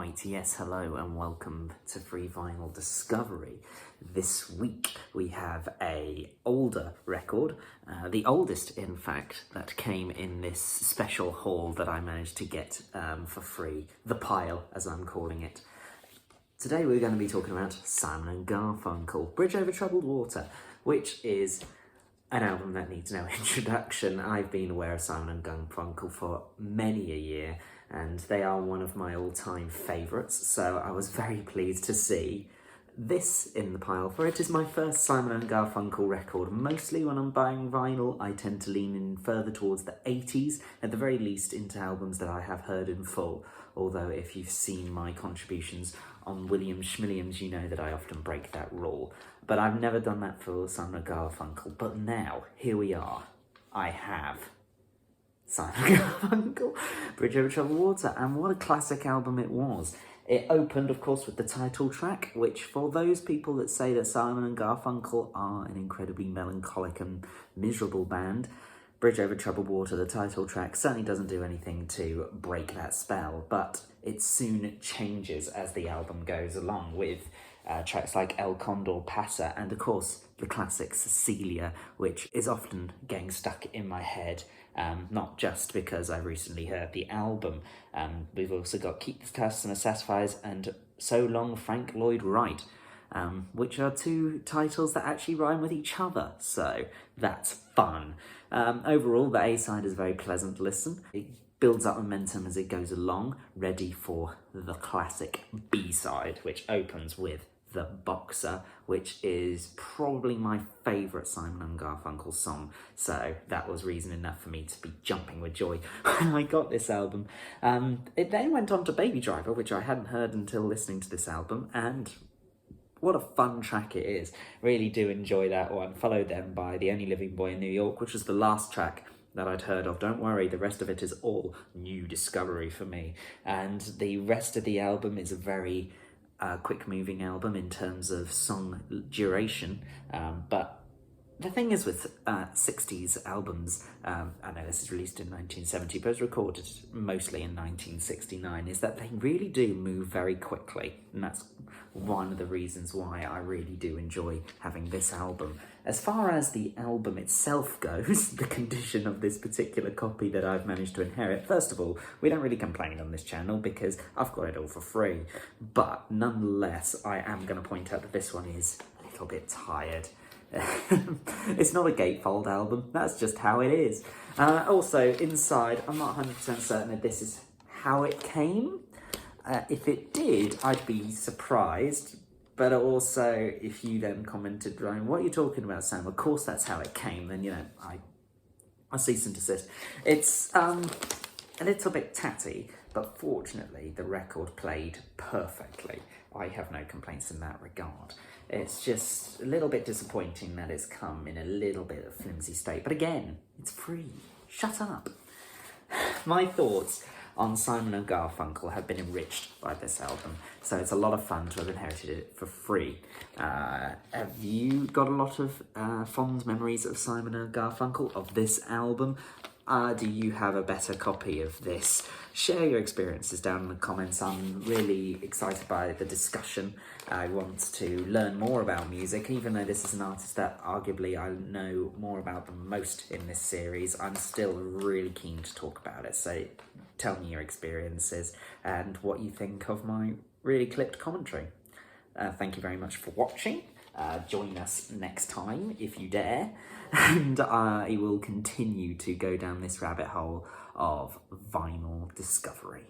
Right, yes, hello and welcome to Free Vinyl Discovery. This week we have a older record, the oldest in fact, that came in this special haul that I managed to get for free, the pile as I'm calling it. Today we're going to be talking about Simon & Garfunkel, Bridge Over Troubled Water, which is an album that needs no introduction. I've been aware of Simon & Garfunkel for many a year, and they are one of my all-time favourites, so I was very pleased to see this in the pile, for it is my first Simon & Garfunkel record. Mostly when I'm buying vinyl, I tend to lean in further towards the 80s, at the very least into albums that I have heard in full, although if you've seen my contributions on Williams Schmilliams, you know that I often break that rule. But I've never done that for Simon & Garfunkel, but now, here we are, I have Simon & Garfunkel, Bridge Over Troubled Water, and what a classic album it was. It opened, of course, with the title track, which for those people that say that Simon & Garfunkel are an incredibly melancholic and miserable band, Bridge Over Troubled Water, the title track, certainly doesn't do anything to break that spell, but it soon changes as the album goes along with tracks like El Condor Pasa and, of course, the classic Cecilia, which is often getting stuck in my head, not just because I recently heard the album. We've also got Keep the Customer Satisfied and So Long Frank Lloyd Wright, which are two titles that actually rhyme with each other, so that's fun. Overall, the A-side is a very pleasant listen. It builds up momentum as it goes along, ready for the classic B-side, which opens with The Boxer, which is probably my favourite Simon & Garfunkel song, so that was reason enough for me to be jumping with joy when I got this album. It then went on to Baby Driver, which I hadn't heard until listening to this album, and what a fun track it is. Really do enjoy that one. Followed then by The Only Living Boy in New York, which was the last track that I'd heard of. Don't worry, the rest of it is all new discovery for me. And the rest of the album is a very quick-moving album in terms of song duration, but the thing is with 60s albums, I know this is released in 1970, but it was recorded mostly in 1969, is that they really do move very quickly, and that's one of the reasons why I really do enjoy having this album. As far as the album itself goes, the condition of this particular copy that I've managed to inherit, first of all, we don't really complain on this channel because I've got it all for free, but nonetheless, I am going to point out that this one is a little bit tired. It's not a gatefold album, that's just how it is. Also, inside, I'm not 100% certain that this is how it came. If it did, I'd be surprised. But also, if you then commented, Ryan, what are you talking about, Sam? Of course that's how it came, then, you know, I cease and desist. It's a little bit tatty, but fortunately the record played perfectly. I have no complaints in that regard. It's just a little bit disappointing that it's come in a little bit of flimsy state. But again, it's free. Shut up. My thoughts on Simon & Garfunkel have been enriched by this album, so it's a lot of fun to have inherited it for free. Have you got a lot of fond memories of Simon & Garfunkel, of this album? Do you have a better copy of this? Share your experiences down in the comments. I'm really excited by the discussion. I want to learn more about music, even though this is an artist that arguably I know more about than most in this series. I'm still really keen to talk about it, so tell me your experiences and what you think of my really clipped commentary. Thank you very much for watching. Join us next time if you dare, and I will continue to go down this rabbit hole of vinyl discovery.